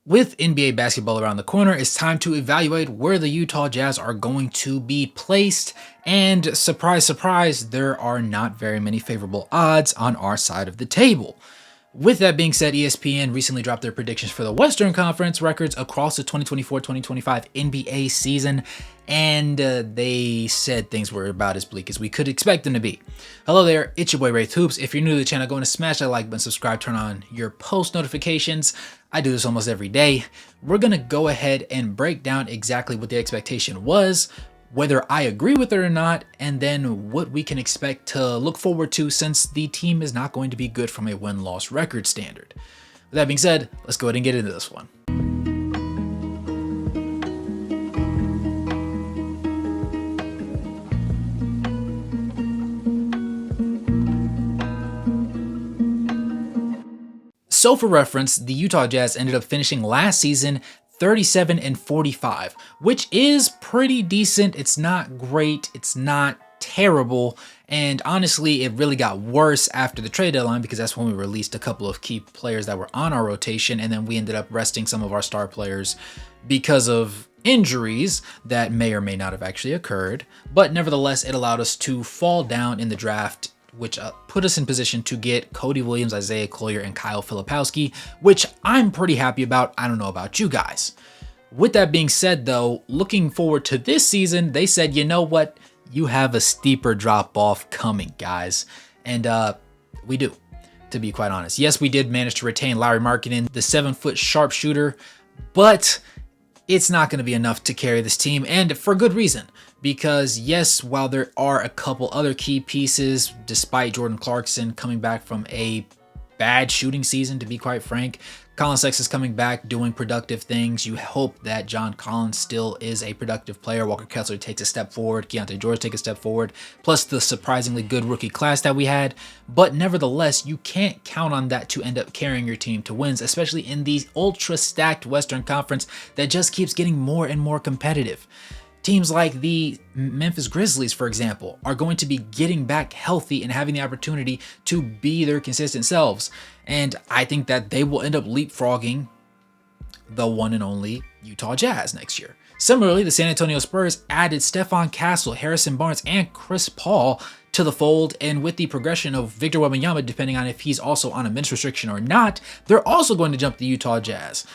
With NBA basketball around the corner, it's time to evaluate where the Utah Jazz are going to be placed. And surprise, surprise, there are not very many favorable odds on our side of the table. With that being said, ESPN recently dropped their predictions for the Western Conference records across the 2024-2025 NBA season, and they said things were about as bleak as we could expect them to be. Hello there, it's your boy Wraith Hoops. If you're new to the channel, go and smash that like button, subscribe, turn on your post notifications. I do this almost every day. We're going to go ahead and break down exactly what the expectation was, whether I agree with it or not, and then what we can expect to look forward to since the team is not going to be good from a win-loss record standard. With that being said, let's go ahead and get into this one. So for reference, the Utah Jazz ended up finishing last season 37-45, which is pretty decent. It's not great, it's not terrible, and honestly, it really got worse after the trade deadline because that's when we released a couple of key players that were on our rotation, and then we ended up resting some of our star players because of injuries that may or may not have actually occurred. But nevertheless, it allowed us to fall down in the draft, which put us in position to get Cody Williams, Isaiah Collier, and Kyle Filipowski, which I'm pretty happy about. I don't know about you guys. With that being said, though, looking forward to this season, they said, you know what? You have a steeper drop-off coming, guys. And we do, to be quite honest. Yes, we did manage to retain Lauri Markkanen, the 7-foot sharpshooter, but it's not going to be enough to carry this team, and for good reason. Because yes, while there are a couple other key pieces, despite Jordan Clarkson coming back from a bad shooting season, to be quite frank, Colin Sexton is coming back doing productive things. You hope that John Collins still is a productive player. Walker Kessler takes a step forward. Keontae George takes a step forward. Plus the surprisingly good rookie class that we had. But nevertheless, you can't count on that to end up carrying your team to wins, especially in the ultra stacked Western Conference that just keeps getting more and more competitive. Teams like the Memphis Grizzlies, for example, are going to be getting back healthy and having the opportunity to be their consistent selves. And I think that they will end up leapfrogging the one and only Utah Jazz next year. Similarly, the San Antonio Spurs added Stephon Castle, Harrison Barnes, and Chris Paul to the fold, and with the progression of Victor Wembanyama, depending on if he's also on a minutes restriction or not, they're also going to jump the Utah Jazz.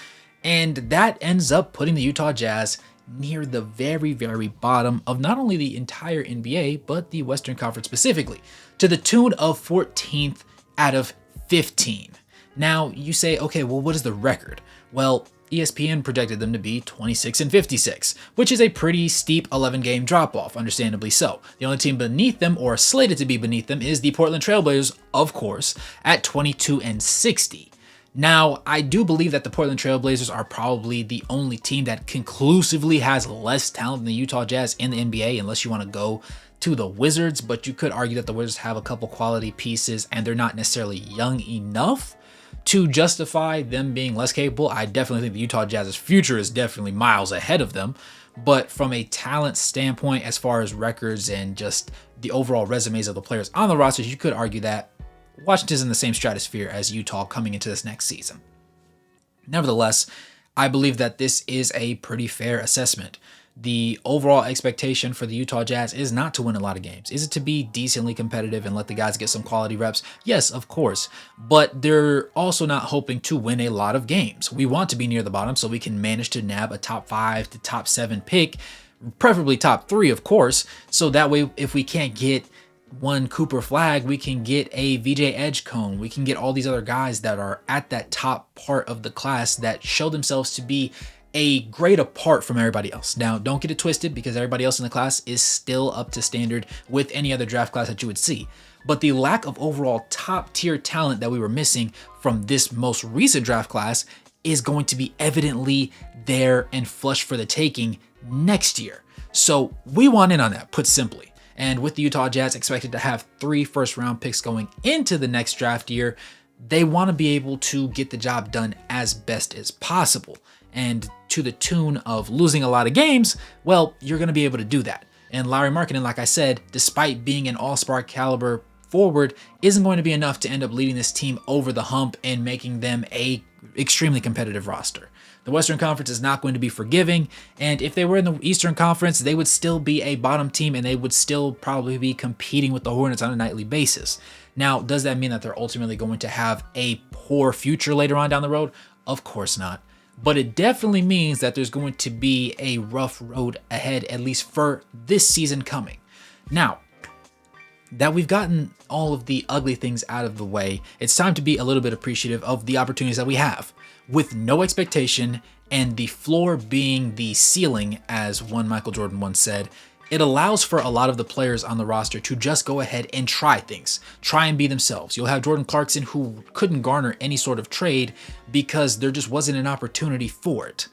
And that ends up putting the Utah Jazz near the very, very bottom of not only the entire NBA, but the Western Conference specifically, to the tune of 14th out of 15. Now, you say, okay, well, what is the record? Well, ESPN projected them to be 26-56, which is a pretty steep 11-game drop-off, understandably so. The only team beneath them, or slated to be beneath them, is the Portland Trailblazers, of course, at 22-60. Now, I do believe that the Portland Trailblazers are probably the only team that conclusively has less talent than the Utah Jazz in the NBA, unless you want to go to the Wizards, but you could argue that the Wizards have a couple quality pieces and they're not necessarily young enough to justify them being less capable. I definitely think the Utah Jazz's future is definitely miles ahead of them, but from a talent standpoint, as far as records and just the overall resumes of the players on the rosters, you could argue that Washington's in the same stratosphere as Utah coming into this next season. Nevertheless, I believe that this is a pretty fair assessment. The overall expectation for the Utah Jazz is not to win a lot of games. Is it to be decently competitive and let the guys get some quality reps? Yes, of course, but they're also not hoping to win a lot of games. We want to be near the bottom so we can manage to nab a top 5 to top 7 pick, preferably top 3, of course, so that way if we can't get one Cooper Flag, we can get a VJ Edgecombe, we can get all these other guys that are at that top part of the class that show themselves to be a grade apart from everybody else. Now, don't get it twisted because everybody else in the class is still up to standard with any other draft class that you would see. But the lack of overall top tier talent that we were missing from this most recent draft class is going to be evidently there and flush for the taking next year. So we want in on that, put simply. And with the Utah Jazz expected to have 3 first-round picks going into the next draft year, they want to be able to get the job done as best as possible. And to the tune of losing a lot of games, well, you're going to be able to do that. And Lauri Markkanen, like I said, despite being an all-star caliber forward, isn't going to be enough to end up leading this team over the hump and making them a extremely competitive roster. The Western Conference is not going to be forgiving, and if they were in the Eastern Conference, they would still be a bottom team and they would still probably be competing with the Hornets on a nightly basis. Now, does that mean that they're ultimately going to have a poor future later on down the road? Of course not. But it definitely means that there's going to be a rough road ahead, at least for this season coming. Now, that we've gotten all of the ugly things out of the way, it's time to be a little bit appreciative of the opportunities that we have. With no expectation and the floor being the ceiling, as one Michael Jordan once said, it allows for a lot of the players on the roster to just go ahead and try things, try and be themselves. You'll have Jordan Clarkson, who couldn't garner any sort of trade because there just wasn't an opportunity for it.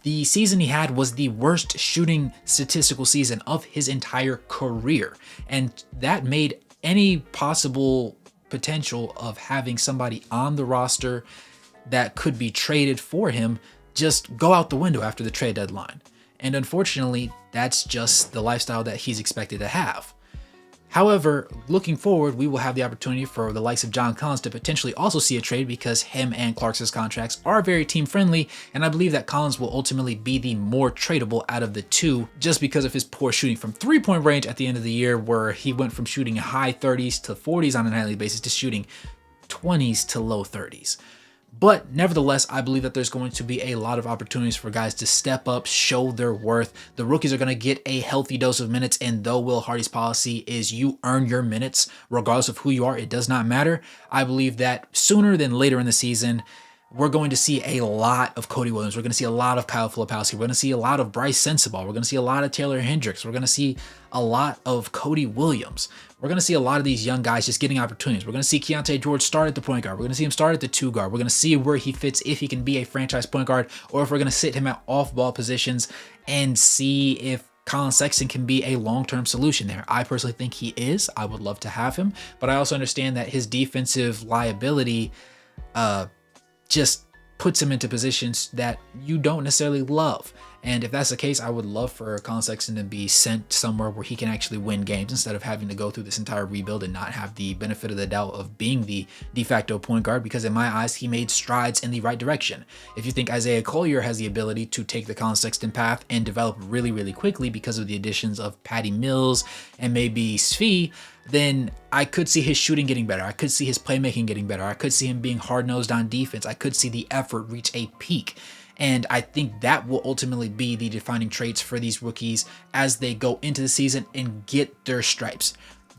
The season he had was the worst shooting statistical season of his entire career, and that made any possible potential of having somebody on the roster that could be traded for him just go out the window after the trade deadline. And unfortunately, that's just the lifestyle that he's expected to have. However, looking forward, we will have the opportunity for the likes of John Collins to potentially also see a trade because him and Clarkson's contracts are very team friendly, and I believe that Collins will ultimately be the more tradable out of the two just because of his poor shooting from three-point range at the end of the year, where he went from shooting high 30s to 40s on a nightly basis to shooting 20s to low 30s. But nevertheless, I believe that there's going to be a lot of opportunities for guys to step up, show their worth. The rookies are going to get a healthy dose of minutes, and though Will Hardy's policy is you earn your minutes, regardless of who you are, it does not matter. I believe that sooner than later in the season, we're going to see a lot of Cody Williams. We're going to see a lot of Kyle Filipowski. We're going to see a lot of Bryce Sensabaugh. We're going to see a lot of Taylor Hendricks. We're going to see a lot of Cody Williams. We're going to see a lot of these young guys just getting opportunities. We're going to see Keontae George start at the point guard. We're going to see him start at the two guard. We're going to see where he fits, if he can be a franchise point guard, or if we're going to sit him at off-ball positions and see if Colin Sexton can be a long-term solution there. I personally think he is. I would love to have him, but I also understand that his defensive liability just puts him into positions that you don't necessarily love. And if that's the case, I would love for Colin Sexton to be sent somewhere where he can actually win games instead of having to go through this entire rebuild and not have the benefit of the doubt of being the de facto point guard, because in my eyes, he made strides in the right direction. If you think Isaiah Collier has the ability to take the Colin Sexton path and develop really, really quickly because of the additions of Patty Mills and maybe Svi, then I could see his shooting getting better. I could see his playmaking getting better. I could see him being hard-nosed on defense. I could see the effort reach a peak. And I think that will ultimately be the defining traits for these rookies as they go into the season and get their stripes.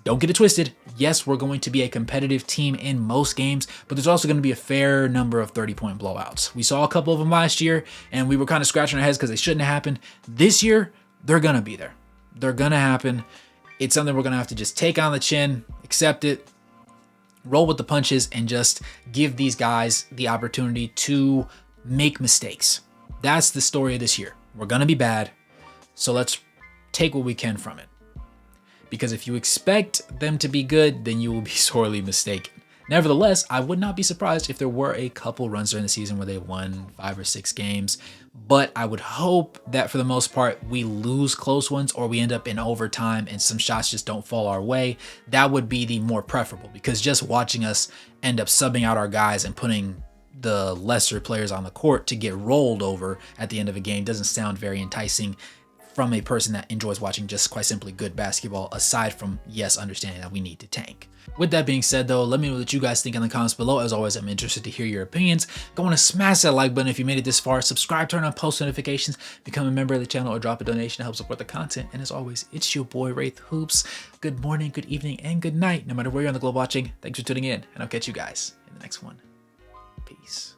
Don't get it twisted. Yes, we're going to be a competitive team in most games, but there's also going to be a fair number of 30-point blowouts. We saw a couple of them last year, and we were kind of scratching our heads because they shouldn't have happened. This year, they're going to be there. They're going to happen. It's something we're going to have to just take on the chin, accept it, roll with the punches, and just give these guys the opportunity to make mistakes. That's the story of this year. We're going to be bad, so let's take what we can from it. Because if you expect them to be good, then you will be sorely mistaken. Nevertheless, I would not be surprised if there were a couple runs during the season where they won 5 or 6 games, but I would hope that for the most part, we lose close ones or we end up in overtime and some shots just don't fall our way. That would be the more preferable, because just watching us end up subbing out our guys and putting the lesser players on the court to get rolled over at the end of a game doesn't sound very enticing from a person that enjoys watching just quite simply good basketball, aside from, yes, understanding that we need to tank. With that being said, though, let me know what you guys think in the comments below. As always, I'm interested to hear your opinions. Go on and smash that like button if you made it this far. Subscribe, turn on post notifications, become a member of the channel, or drop a donation to help support the content. And as always, it's your boy, Wraith Hoops. Good morning, good evening, and good night, no matter where you're on the globe watching. Thanks for tuning in, and I'll catch you guys in the next one. Peace.